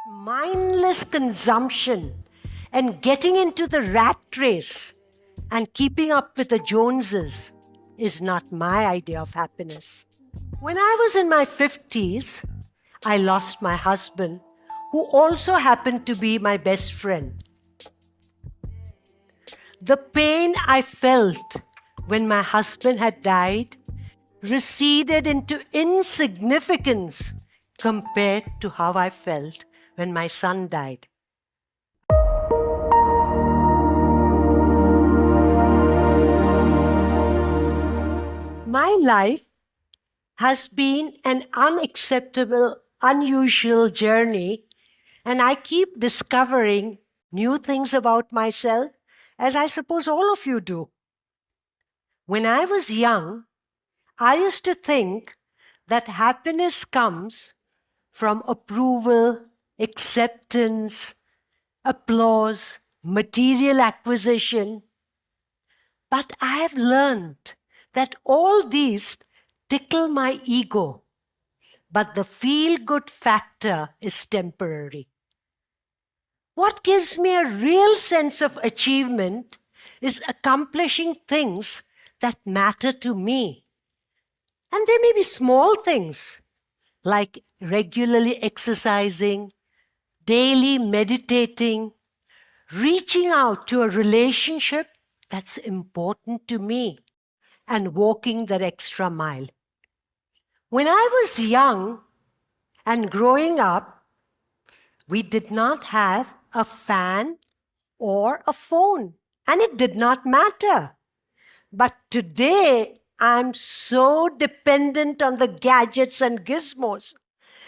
Mindless consumption and getting into the rat race and keeping up with the Joneses is not my idea of happiness. When I was in my 50s, I lost my husband, who also happened to be my best friend. The pain I felt when my husband had died receded into insignificance compared to how I felt when my son died. My life has been an unacceptable, unusual journey, and I keep discovering new things about myself, as I suppose all of you do. When I was young, I used to think that happiness comes from approval, acceptance, applause, material acquisition. But I have learned that all these tickle my ego, but the feel-good factor is temporary. What gives me a real sense of achievement is accomplishing things that matter to me. And they may be small things like regularly exercising, daily meditating, reaching out to a relationship that's important to me, and walking that extra mile. When I was young and growing up, we did not have a fan or a phone, and it did not matter. But today, I'm so dependent on the gadgets and gizmos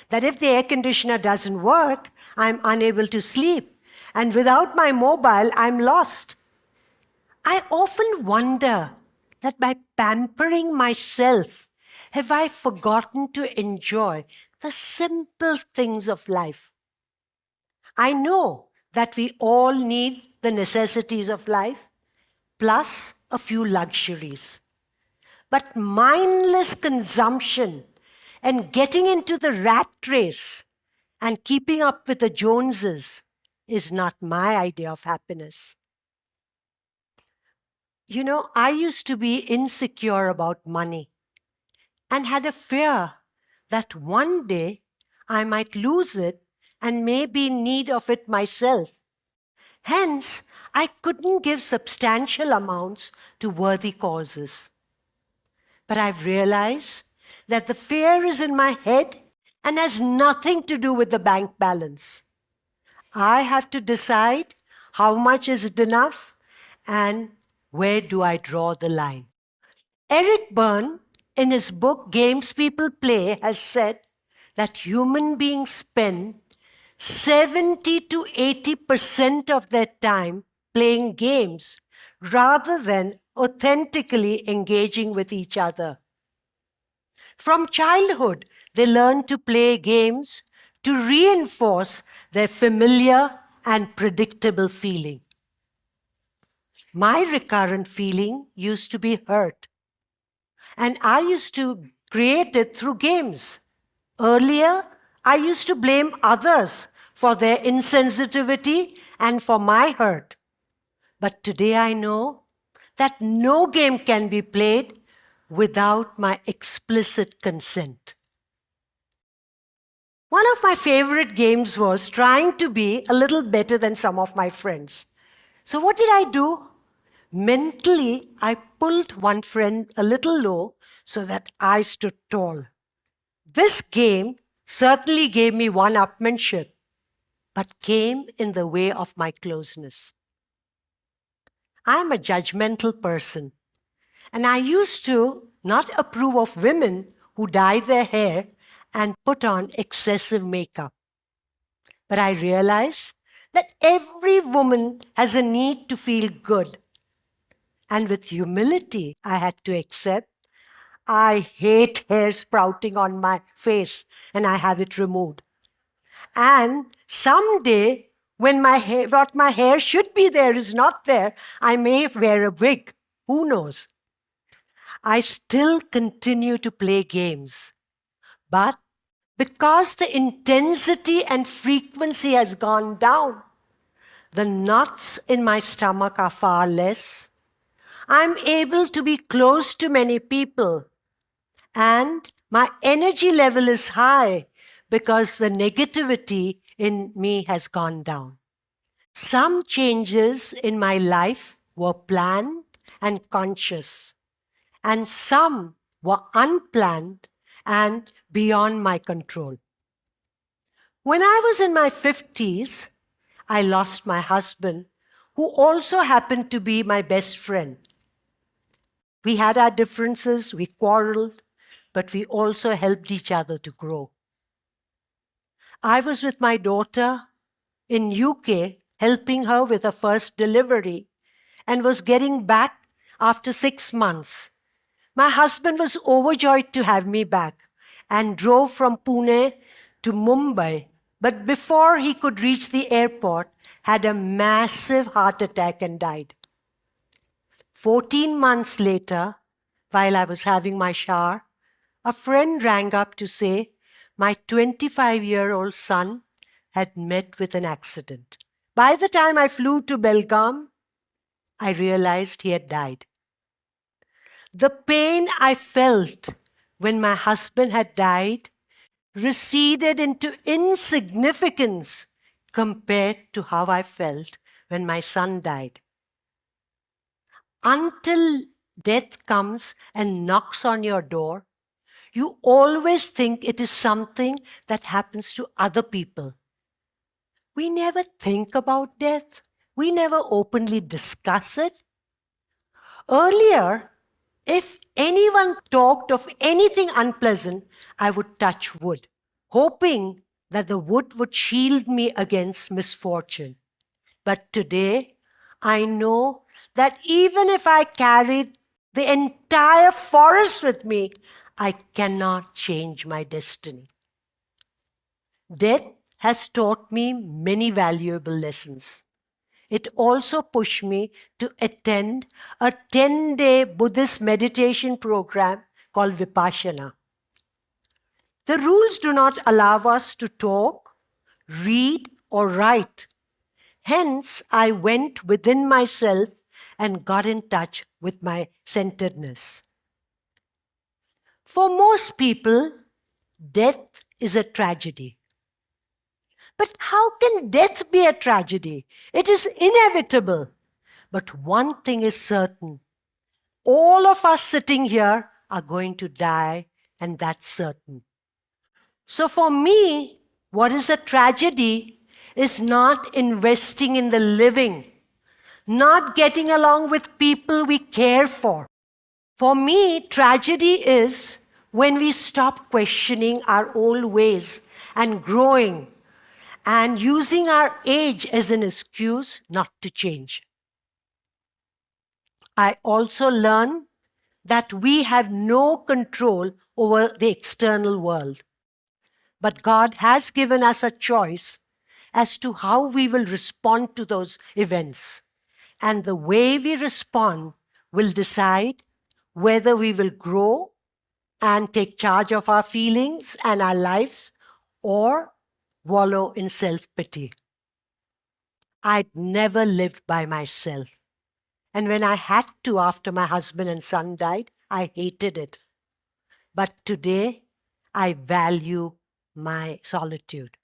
that if the air conditioner doesn't work, I'm unable to sleep. And without my mobile, I'm lost. I often wonder that by pampering myself, have I forgotten to enjoy the simple things of life? I know that we all need the necessities of life, plus a few luxuries. But mindless consumption and getting into the rat race and keeping up with the Joneses is not my idea of happiness. You know, I used to be insecure about money and had a fear that one day I might lose it and may be in need of it myself. Hence, I couldn't give substantial amounts to worthy causes. But I've realized that the fear is in my head and has nothing to do with the bank balance. I have to decide how much is it enough and where do I draw the line. Eric Berne, in his book Games People Play, has said that human beings spend 70 to 80% of their time playing games rather than authentically engaging with each other. From childhood, they learn to play games to reinforce their familiar and predictable feeling. My recurrent feeling used to be hurt, and I used to create it through games. Earlier, I used to blame others for their insensitivity and for my hurt. But today I know that no game can be played without my explicit consent. One of my favorite games was trying to be a little better than some of my friends. So what did I do? Mentally, I pulled one friend a little low so that I stood tall. This game certainly gave me one-upmanship, but came in the way of my closeness. I'm a judgmental person, and I used to not approve of women who dye their hair and put on excessive makeup. But I realized that every woman has a need to feel good. And with humility, I had to accept I hate hair sprouting on my face and I have it removed. And someday, when what my hair should be there is not there, I may wear a wig. Who knows? I still continue to play games, but Because the intensity and frequency has gone down, the knots in my stomach are far less. I'm able to be close to many people, and my energy level is high because the negativity in me has gone down. Some changes in my life were planned and conscious, and some were unplanned and beyond my control. When I was in my 50s, I lost my husband, who also happened to be my best friend. We had our differences, we quarreled, but we also helped each other to grow. I was with my daughter in UK, helping her with her first delivery, and was getting back after 6 months. My husband was overjoyed to have me back and drove from Pune to Mumbai, but before he could reach the airport, had a massive heart attack and died. 14 months later, while I was having my shower, a friend rang up to say my 25-year-old son had met with an accident. By the time I flew to Belgaum, I realized he had died. The pain I felt when my husband had died receded into insignificance compared to how I felt when my son died. Until death comes and knocks on your door, you always think it is something that happens to other people. We never think about death. We never openly discuss it. Earlier, if anyone talked of anything unpleasant, I would touch wood, hoping that the wood would shield me against misfortune. But today, I know that even if I carried the entire forest with me, I cannot change my destiny. Death has taught me many valuable lessons. It also pushed me to attend a 10-day Buddhist meditation program called Vipassana. The rules do not allow us to talk, read, or write. Hence, I went within myself and got in touch with my centeredness. For most people, death is a tragedy. But how can death be a tragedy? It is inevitable. But one thing is certain. All of us sitting here are going to die, and that's certain. So for me, what is a tragedy is not investing in the living, not getting along with people we care for. For me, tragedy is when we stop questioning our old ways and growing and using our age as an excuse not to change. I also learned that we have no control over the external world. But God has given us a choice as to how we will respond to those events. And the way we respond will decide whether we will grow and take charge of our feelings and our lives or wallow in self-pity. I'd never lived by myself. And when I had to after my husband and son died, I hated it. But today, I value my solitude.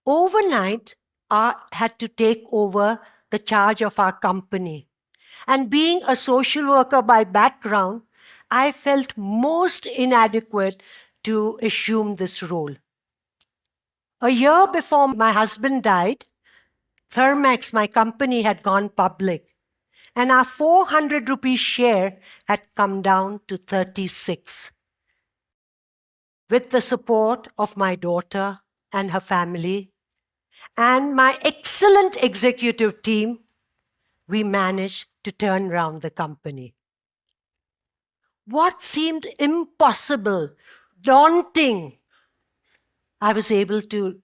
Overnight, I had to take over the charge of our company. And being a social worker by background, I felt most inadequate to assume this role. A year before my husband died, Thermax, my company, had gone public, and our 400 rupees share had come down to 36. With the support of my daughter and her family, and my excellent executive team, we managed to turn around the company. What seemed impossible, daunting, I was able to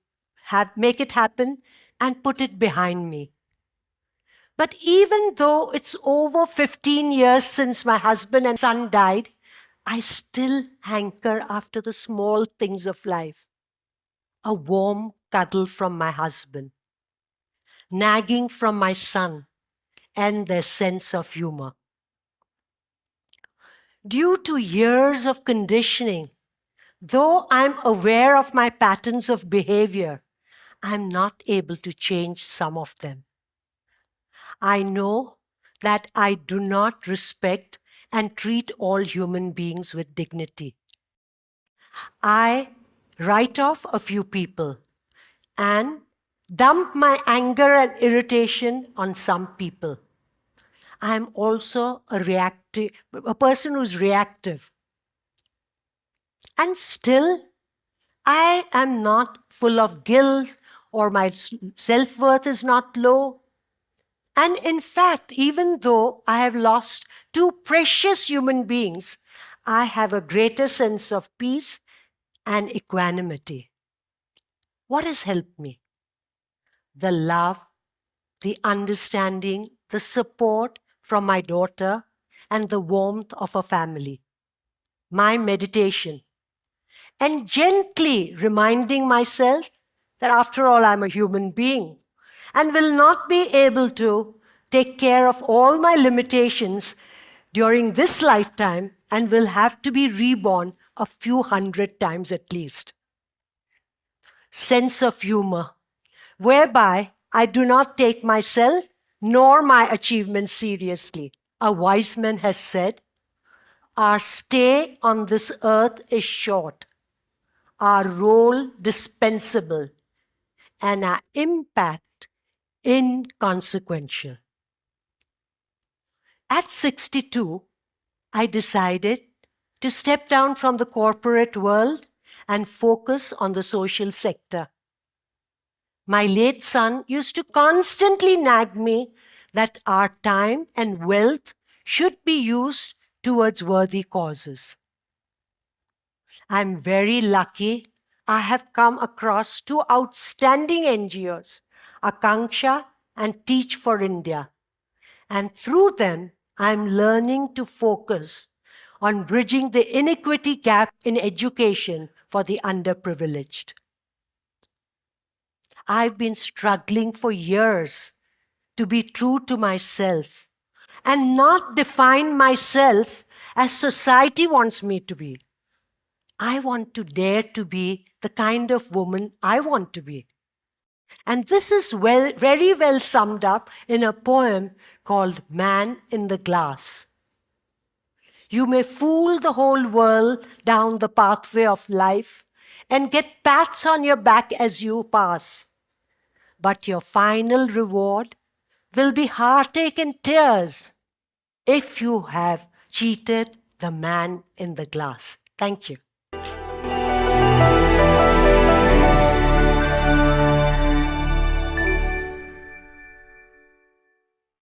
make it happen and put it behind me. But even though it's over 15 years since my husband and son died, I still hanker after the small things of life. A warm cuddle from my husband, nagging from my son, and their sense of humor. Due to years of conditioning, though I'm aware of my patterns of behavior, I'm not able to change some of them. I know that I do not respect and treat all human beings with dignity. I write off a few people and dump my anger and irritation on some people. I'm also a person who's reactive. And still, I am not full of guilt or my self worth is not low. And in fact, even though I have lost two precious human beings, I have a greater sense of peace and equanimity. What has helped me? The love, the understanding, the support from my daughter, and the warmth of a family. My meditation, and gently reminding myself that after all, I'm a human being and will not be able to take care of all my limitations during this lifetime and will have to be reborn a few hundred times at least. Sense of humor, whereby I do not take myself nor my achievements seriously. A wise man has said, our stay on this earth is short, our role dispensable, and our impact inconsequential. At 62, I decided to step down from the corporate world and focus on the social sector. My late son used to constantly nag me that our time and wealth should be used towards worthy causes. I'm very lucky I have come across two outstanding NGOs, Akanksha and Teach for India. And through them, I'm learning to focus on bridging the inequity gap in education for the underprivileged. I've been struggling for years to be true to myself and not define myself as society wants me to be. I want to dare to be the kind of woman I want to be. And this is very well summed up in a poem called Man in the Glass. You may fool the whole world down the pathway of life and get pats on your back as you pass. But your final reward will be heartache and tears if you have cheated the man in the glass. Thank you.